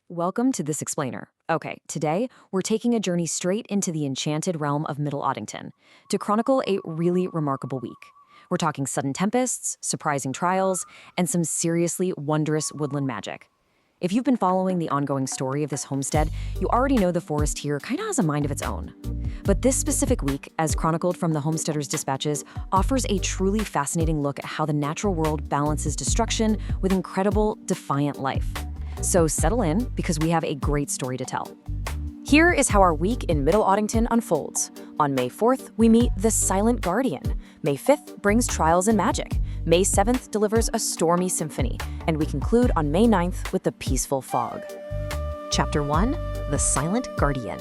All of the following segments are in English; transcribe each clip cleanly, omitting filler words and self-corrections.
Welcome to This Explainer. Okay, today we're taking a journey straight into the enchanted realm of Middle Ottington to chronicle a really remarkable week. We're talking sudden tempests, surprising trials, and some seriously wondrous woodland magic. If you've been following the ongoing story of this homestead, you already know the forest here kind of has a mind of its own. But this specific week, as chronicled from the Homesteader's Dispatches, offers a truly fascinating look at how the natural world balances destruction with incredible, defiant life. So settle in, because we have a great story to tell. Here is how our week in Middle Ottington unfolds. On May 4th, we meet the Silent Guardian. May 5th brings trials and magic. May 7th delivers a stormy symphony. And we conclude on May 9th with the peaceful fog. Chapter 1, The Silent Guardian.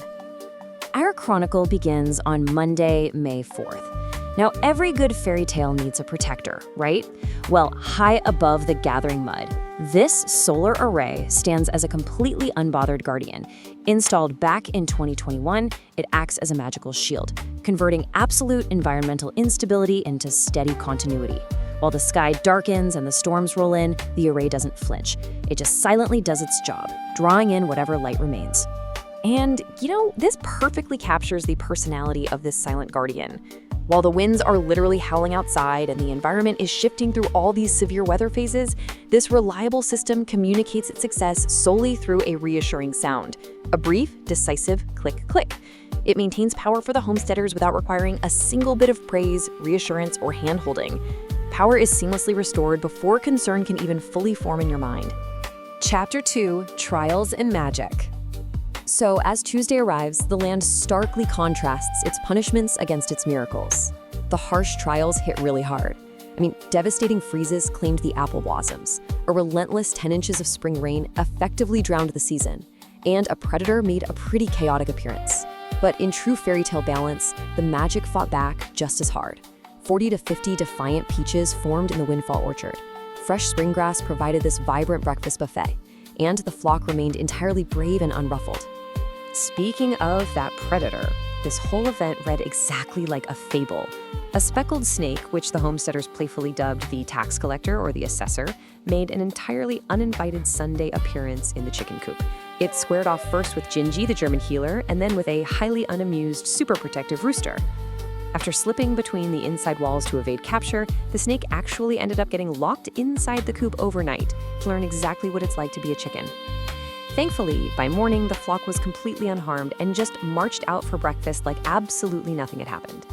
Our chronicle begins on Monday, May 4th. Now, every good fairy tale needs a protector, right? Well, high above the gathering mud, this solar array stands as a completely unbothered guardian. Installed back in 2021, it acts as a magical shield, converting absolute environmental instability into steady continuity. While the sky darkens and the storms roll in, the array doesn't flinch. It just silently does its job, drawing in whatever light remains. And, this perfectly captures the personality of this silent guardian. While the winds are literally howling outside and the environment is shifting through all these severe weather phases, this reliable system communicates its success solely through a reassuring sound. A brief, decisive click, click. It maintains power for the homesteaders without requiring a single bit of praise, reassurance, or hand-holding. Power is seamlessly restored before concern can even fully form in your mind. Chapter 2, Trials and Magic. So, as Tuesday arrives, the land starkly contrasts its punishments against its miracles. The harsh trials hit really hard. Devastating freezes claimed the apple blossoms. A relentless 10 inches of spring rain effectively drowned the season. And a predator made a pretty chaotic appearance. But in true fairy tale balance, the magic fought back just as hard. 40 to 50 defiant peaches formed in the windfall orchard. Fresh spring grass provided this vibrant breakfast buffet. And the flock remained entirely brave and unruffled. Speaking of that predator, this whole event read exactly like a fable. A speckled snake, which the homesteaders playfully dubbed the tax collector or the assessor, made an entirely uninvited Sunday appearance in the chicken coop. It squared off first with Gingy, the German healer, and then with a highly unamused, super protective rooster. After slipping between the inside walls to evade capture, the snake actually ended up getting locked inside the coop overnight to learn exactly what it's like to be a chicken. Thankfully, by morning, the flock was completely unharmed and just marched out for breakfast like absolutely nothing had happened.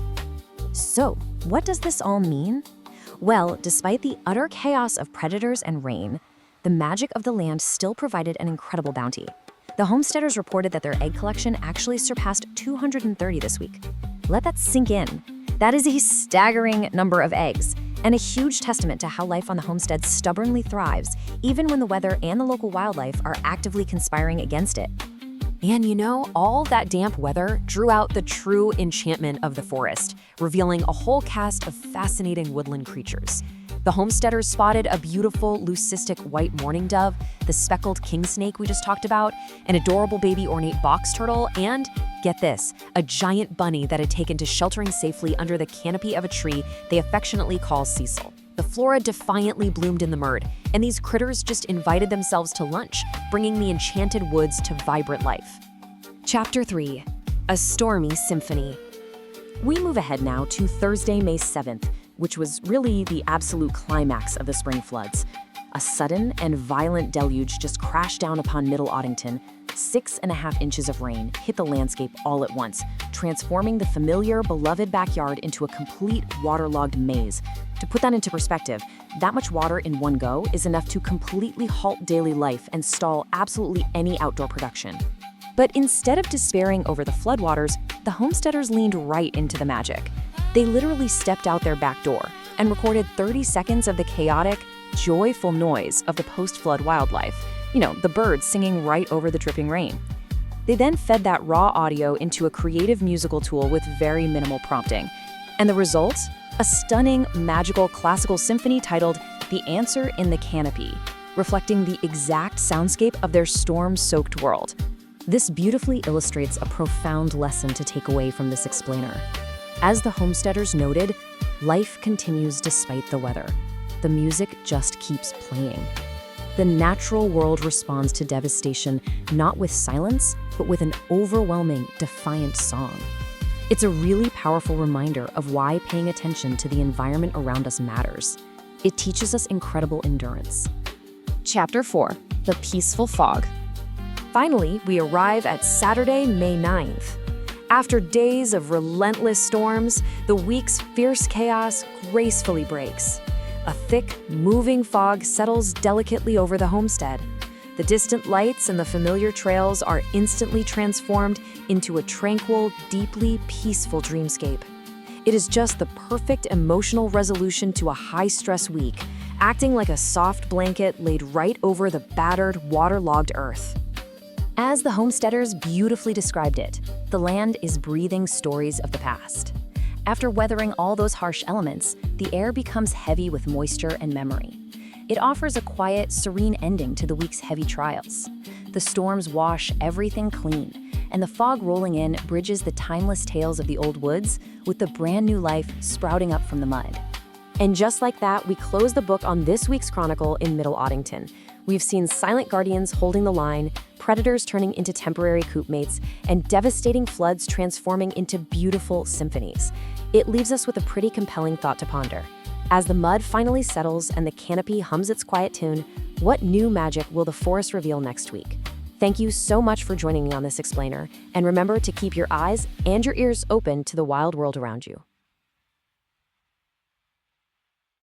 So, what does this all mean? Well, despite the utter chaos of predators and rain, the magic of the land still provided an incredible bounty. The homesteaders reported that their egg collection actually surpassed 230 this week. Let that sink in. That is a staggering number of eggs, and a huge testament to how life on the homestead stubbornly thrives, even when the weather and the local wildlife are actively conspiring against it. And all that damp weather drew out the true enchantment of the forest, revealing a whole cast of fascinating woodland creatures. The homesteaders spotted a beautiful leucistic white mourning dove, the speckled king snake we just talked about, an adorable baby ornate box turtle, and, get this, a giant bunny that had taken to sheltering safely under the canopy of a tree they affectionately call Cecil. The flora defiantly bloomed in the murd, and these critters just invited themselves to lunch, bringing the enchanted woods to vibrant life. Chapter 3, A Stormy Symphony. We move ahead now to Thursday, May 7th, which was really the absolute climax of the spring floods. A sudden and violent deluge just crashed down upon Middle Ottington. 6.5 inches of rain hit the landscape all at once, transforming the familiar, beloved backyard into a complete waterlogged maze. To put that into perspective, that much water in one go is enough to completely halt daily life and stall absolutely any outdoor production. But instead of despairing over the floodwaters, the homesteaders leaned right into the magic. They literally stepped out their back door and recorded 30 seconds of the chaotic, joyful noise of the post-flood wildlife. The birds singing right over the dripping rain. They then fed that raw audio into a creative musical tool with very minimal prompting. And the result? A stunning, magical classical symphony titled The Answer in the Canopy, reflecting the exact soundscape of their storm-soaked world. This beautifully illustrates a profound lesson to take away from this explainer. As the homesteaders noted, life continues despite the weather. The music just keeps playing. The natural world responds to devastation not with silence, but with an overwhelming, defiant song. It's a really powerful reminder of why paying attention to the environment around us matters. It teaches us incredible endurance. Chapter 4. The Peaceful Fog. Finally, we arrive at Saturday, May 9th. After days of relentless storms, the week's fierce chaos gracefully breaks. A thick, moving fog settles delicately over the homestead. The distant lights and the familiar trails are instantly transformed into a tranquil, deeply peaceful dreamscape. It is just the perfect emotional resolution to a high-stress week, acting like a soft blanket laid right over the battered, waterlogged earth. As the homesteaders beautifully described it, the land is breathing stories of the past. After weathering all those harsh elements, the air becomes heavy with moisture and memory. It offers a quiet, serene ending to the week's heavy trials. The storms wash everything clean, and the fog rolling in bridges the timeless tales of the old woods with the brand new life sprouting up from the mud. And just like that, we close the book on this week's chronicle in Middle Ottington. We've seen silent guardians holding the line, predators turning into temporary coop mates, and devastating floods transforming into beautiful symphonies. It leaves us with a pretty compelling thought to ponder. As the mud finally settles and the canopy hums its quiet tune, what new magic will the forest reveal next week? Thank you so much for joining me on this explainer, and remember to keep your eyes and your ears open to the wild world around you.